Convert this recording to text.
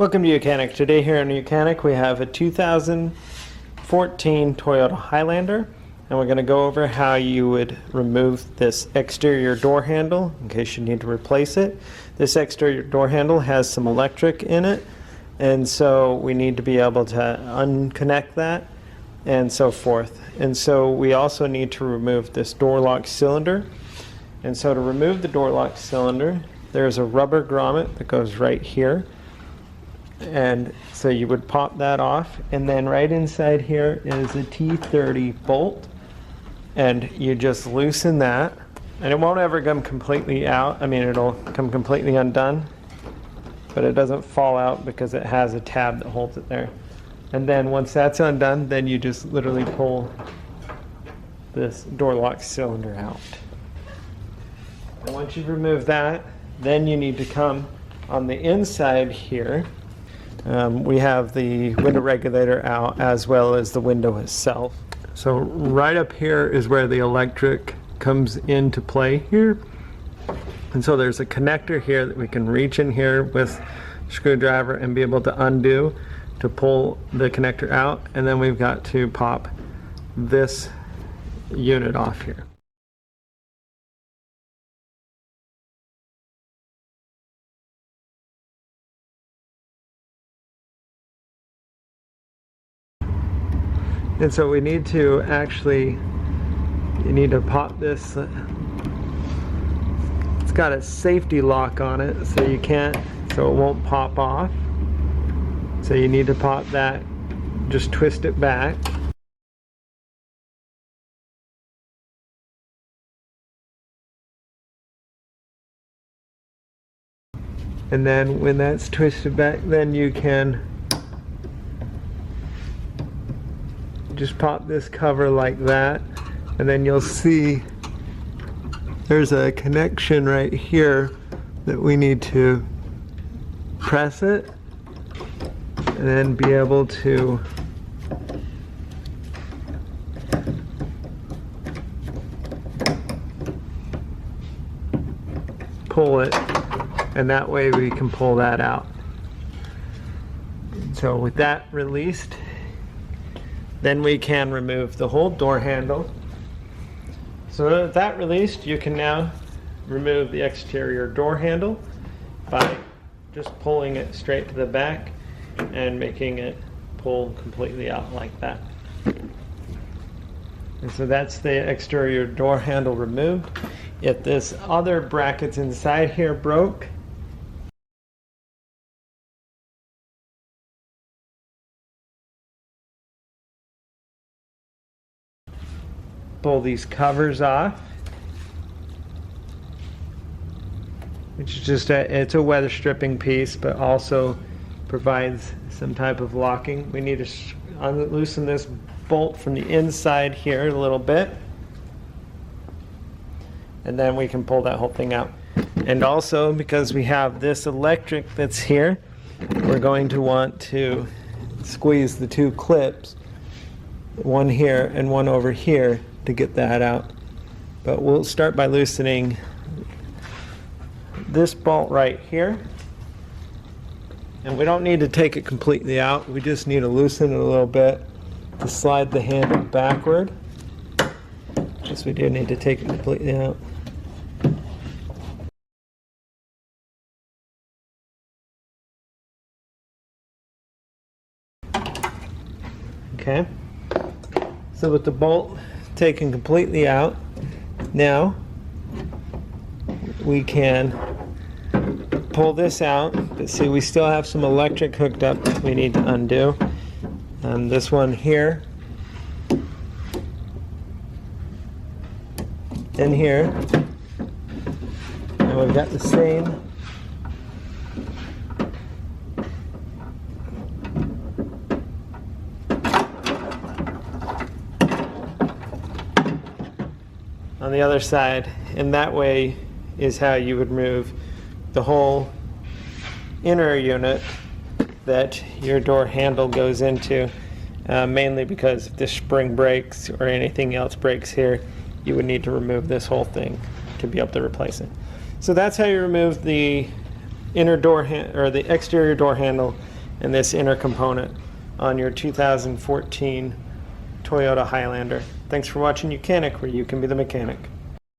Welcome to YOUCANIC. Today here on YOUCANIC we have a 2014 Toyota Highlander, and we're going to go over how you would remove this exterior door handle in case you need to replace it. This exterior door handle has some electric in it, and so we need to be able to unconnect that and so forth. And so we also need to remove this door lock cylinder. And so to remove the door lock cylinder, there's a rubber grommet that goes right here. And so you would pop that off, and then right inside here is a T30 bolt, and you just loosen that, and it won't ever come completely out. I mean, it'll come completely undone, but it doesn't fall out because it has a tab that holds it there. And then once that's undone, then you just literally pull this door lock cylinder out. And once you've removed that, then you need to come on the inside here. We have the window regulator out as well as the window itself. So right up here is where the electric comes into play here. And so there's a connector here that we can reach in here with a screwdriver and be able to undo to pull the connector out. And then we've got to pop this unit off here. And so we need to you need to pop this. It's got a safety lock on it, so it won't pop off. So you need to pop that, just twist it back. And then when that's twisted back, then you can just pop this cover like that, and then you'll see there's a connection right here that we need to press it and then be able to pull it, and that way we can pull that out. So with that released, then we can remove the whole door handle. So with that released, you can now remove the exterior door handle by just pulling it straight to the back and making it pull completely out like that. And so that's the exterior door handle removed. If this other brackets inside here broke, pull these covers off, which is just it's a weather stripping piece, but also provides some type of locking. We need to loosen this bolt from the inside here a little bit, and then we can pull that whole thing out. And also, because we have this electric that's here, we're going to want to squeeze the two clips, one here and one over here, to get that out. But we'll start by loosening this bolt right here, and we don't need to take it completely out, we just need to loosen it a little bit to slide the handle backward. Yes, we do need to take it completely out. Okay, so with the bolt taken completely out, now we can pull this out, but see, we still have some electric hooked up that we need to undo. This one here and here, and we've got the same on the other side, and that way is how you would remove the whole inner unit that your door handle goes into, mainly because if this spring breaks or anything else breaks here, you would need to remove this whole thing to be able to replace it. So that's how you remove the inner door or the exterior door handle and this inner component on your 2014 Toyota Highlander. Thanks for watching YOUCANIC, where you can be the mechanic.